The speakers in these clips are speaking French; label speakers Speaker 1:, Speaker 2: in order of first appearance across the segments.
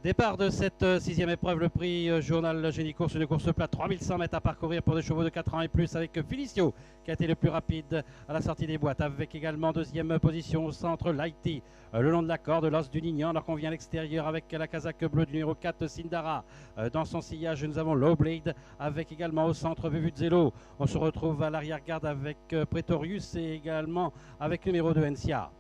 Speaker 1: Départ de cette sixième épreuve, le prix Journal Génie-Course, une course plate, 3100 mètres à parcourir pour des chevaux de 4 ans et plus avec Felicio qui a été le plus rapide à la sortie des boîtes, avec également deuxième position au centre Lighty, le long de la corde, l'os du Nignan, alors qu'on vient à l'extérieur avec la casaque bleue du numéro 4 Sindara. Dans son sillage, nous avons Low Blade avec également au centre Vuvuzelo. On se retrouve à l'arrière-garde avec Pretorius et également avec le numéro 2 Encia.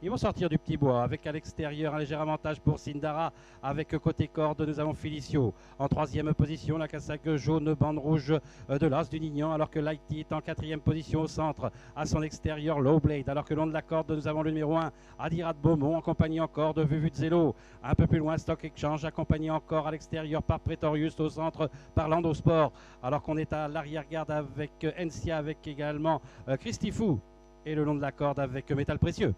Speaker 1: Ils vont sortir du petit bois avec à l'extérieur un léger avantage pour Sindara. Avec côté corde, nous avons Felicio. En troisième position, la casaque jaune bande rouge de l'As du Nignan, alors que Lighty est en quatrième position au centre. À son extérieur, Low Blade. Alors que long de la corde, nous avons le numéro 1, Adirat Beaumont, accompagné encore de Vuvuzelo. Un peu plus loin, Stock Exchange, accompagné encore à l'extérieur par Pretorius, au centre par Lando Sport. Alors qu'on est à l'arrière-garde avec Encia, avec également Christifou. Et le long de la corde avec Métal Précieux.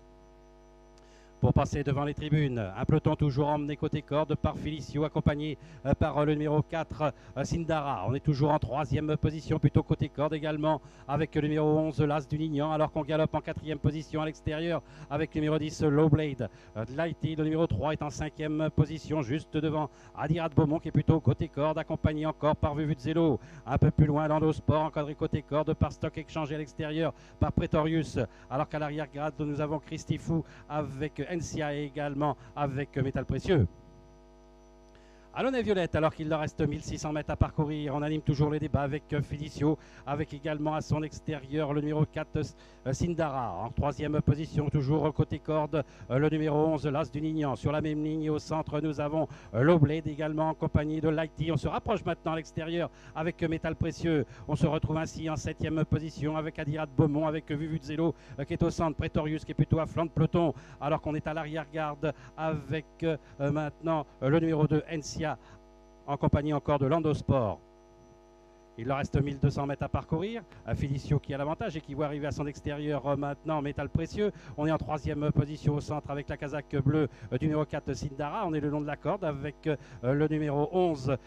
Speaker 1: Pour passer devant les tribunes, un peloton toujours emmené côté corde par Felicio, accompagné par le numéro 4 Sindara. On est toujours en troisième position, plutôt côté corde également, avec le numéro 11 l'As du Nignan, alors qu'on galope en quatrième position à l'extérieur avec le numéro 10 Low Blade. Lighty, le numéro 3, est en cinquième position, juste devant Adirat Beaumont qui est plutôt côté corde, accompagné encore par Vuvuzelo. Un peu plus loin, Lando Sport, encadré côté corde par Stock Exchange à l'extérieur par Pretorius, alors qu'à l'arrière-garde, nous avons Christifou avec Encia et également avec Métal Précieux. Allonnet Violette, alors qu'il leur reste 1600 mètres à parcourir. On anime toujours les débats avec Felicio, avec également à son extérieur le numéro 4 Sindara. En troisième position, toujours côté corde, le numéro 11 l'As du Nignan. Sur la même ligne au centre, nous avons Low Blade également en compagnie de Lighty. On se rapproche maintenant à l'extérieur avec Métal Précieux. On se retrouve ainsi en septième position avec Adirat Beaumont, avec Vuvuzelo qui est au centre, Pretorius qui est plutôt à flanc de peloton, alors qu'on est à l'arrière-garde avec maintenant le numéro 2 Encia, en compagnie encore de Lando Sport. Il leur reste 1200 mètres à parcourir. Felicio qui a l'avantage et qui voit arriver à son extérieur maintenant Métal Précieux. On est en troisième position au centre avec la casaque bleue du numéro 4 Sindara. On est le long de la corde avec le numéro 11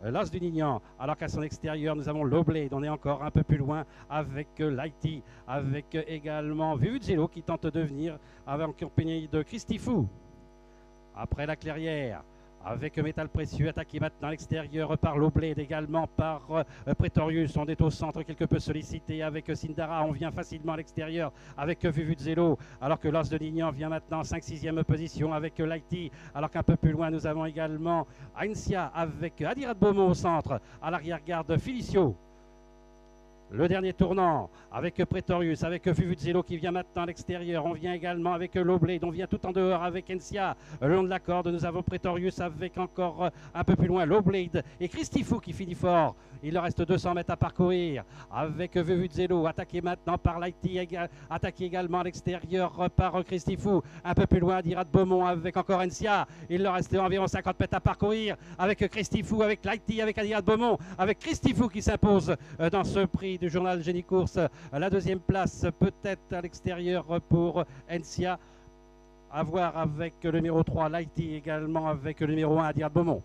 Speaker 1: l'As du Nignan, alors qu'à son extérieur nous avons Low Blade. On est encore un peu plus loin avec Lighty, avec également Vuvuzelo qui tente de venir en compagnie de Christifou. Après la clairière, avec Métal Précieux, attaqué maintenant à l'extérieur par Low Blade, également par Pretorius. On est au centre quelque peu sollicité avec Sindara. On vient facilement à l'extérieur avec Vuvuzelo, alors que l'As de Nignan vient maintenant en 5-6e position avec Lighty. Alors qu'un peu plus loin, nous avons également Encia avec Adirat Beaumont au centre. À l'arrière-garde, Felicio. Le dernier tournant avec Pretorius, avec Vuvuzelo qui vient maintenant à l'extérieur. On vient également avec Low Blade, on vient tout en dehors avec Encia. Le long de la corde, nous avons Pretorius avec encore un peu plus loin Low Blade et Christifou qui finit fort. Il leur reste 200 mètres à parcourir avec Vuvuzelo, attaqué maintenant par Lighty, attaqué également à l'extérieur par Christifou. Un peu plus loin, Adirat Beaumont avec encore Encia. Il leur reste environ 50 mètres à parcourir avec Christifou, avec Lighty, avec Adirat Beaumont, avec Christifou qui s'impose dans ce prix du journal Génie Course. La deuxième place peut-être à l'extérieur pour Encia, à voir avec le numéro 3 Lighty, également avec le numéro 1 Adirat Beaumont.